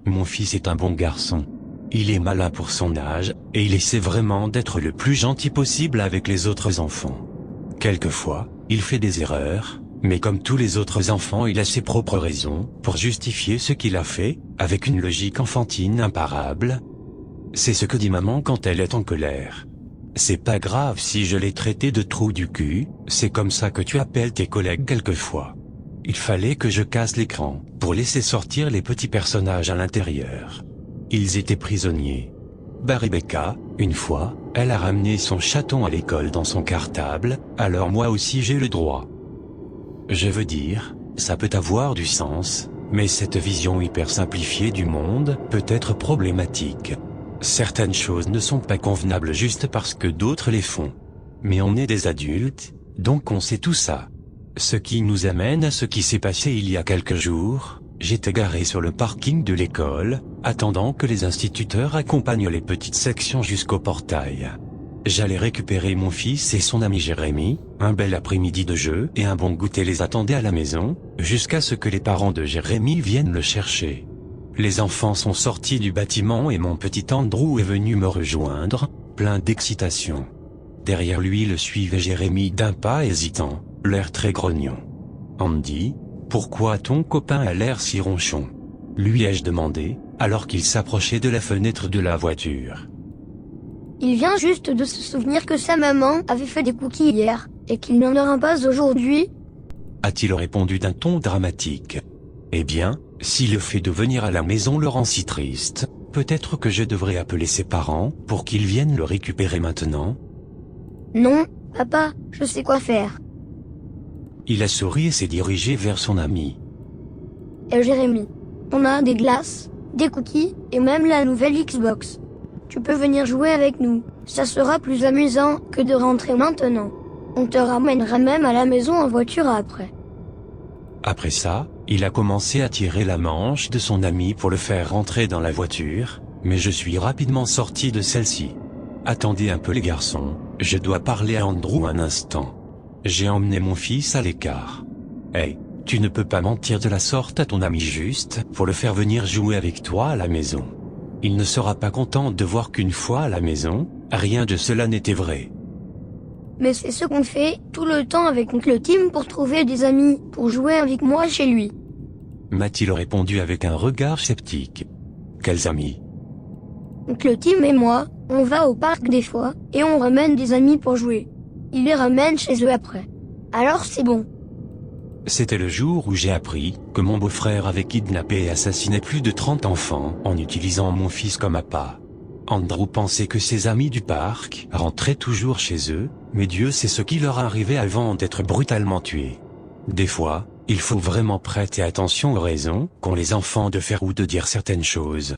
Mon fils est un bon garçon. Il est malin pour son âge, et il essaie vraiment d'être le plus gentil possible avec les autres enfants. Quelquefois, il fait des erreurs, mais comme tous les autres enfants il a ses propres raisons pour justifier ce qu'il a fait, avec une logique enfantine imparable. C'est ce que dit maman quand elle est en colère. C'est pas grave si je l'ai traité de trou du cul, c'est comme ça que tu appelles tes collègues quelquefois. Il fallait que je casse l'écran, pour laisser sortir les petits personnages à l'intérieur. Ils étaient prisonniers. Rebecca, une fois, elle a ramené son chaton à l'école dans son cartable, alors moi aussi j'ai le droit. Je veux dire, ça peut avoir du sens, mais cette vision hyper simplifiée du monde peut être problématique. Certaines choses ne sont pas convenables juste parce que d'autres les font. Mais on est des adultes, donc on sait tout ça. Ce qui nous amène à ce qui s'est passé il y a quelques jours. J'étais garé sur le parking de l'école, attendant que les instituteurs accompagnent les petites sections jusqu'au portail. J'allais récupérer mon fils et son ami Jérémy, un bel après-midi de jeu et un bon goûter les attendaient à la maison, jusqu'à ce que les parents de Jérémy viennent le chercher. Les enfants sont sortis du bâtiment et mon petit Andrew est venu me rejoindre, plein d'excitation. Derrière lui le suivait Jérémy d'un pas hésitant, l'air très grognon. Andy, pourquoi ton copain a l'air si ronchon? Lui ai-je demandé, alors qu'il s'approchait de la fenêtre de la voiture. Il vient juste de se souvenir que sa maman avait fait des cookies hier, et qu'il n'en aura pas aujourd'hui, a-t-il répondu d'un ton dramatique. Eh bien, si le fait de venir à la maison le rend si triste, peut-être que je devrais appeler ses parents pour qu'ils viennent le récupérer maintenant. Non, papa, je sais quoi faire. Il a souri et s'est dirigé vers son ami. Et Jérémy, on a des glaces, des cookies, et même la nouvelle Xbox. Tu peux venir jouer avec nous, ça sera plus amusant que de rentrer maintenant. On te ramènera même à la maison en voiture après. Après ça, il a commencé à tirer la manche de son ami pour le faire rentrer dans la voiture, mais je suis rapidement sorti de celle-ci. Attendez un peu les garçons, je dois parler à Andrew un instant. J'ai emmené mon fils à l'écart. Hey, tu ne peux pas mentir de la sorte à ton ami juste pour le faire venir jouer avec toi à la maison. Il ne sera pas content de voir qu'une fois à la maison, rien de cela n'était vrai. Mais c'est ce qu'on fait tout le temps avec oncle Tim pour trouver des amis, pour jouer avec moi chez lui. M'a-t-il répondu avec un regard sceptique. Quels amis? Oncle Tim et moi, on va au parc des fois, et on ramène des amis pour jouer. Il les ramène chez eux après. Alors c'est bon. C'était le jour où j'ai appris que mon beau-frère avait kidnappé et assassiné plus de 30 enfants en utilisant mon fils comme appât. Andrew pensait que ses amis du parc rentraient toujours chez eux, mais Dieu sait ce qui leur arrivait avant d'être brutalement tués. Des fois, il faut vraiment prêter attention aux raisons qu'ont les enfants de faire ou de dire certaines choses.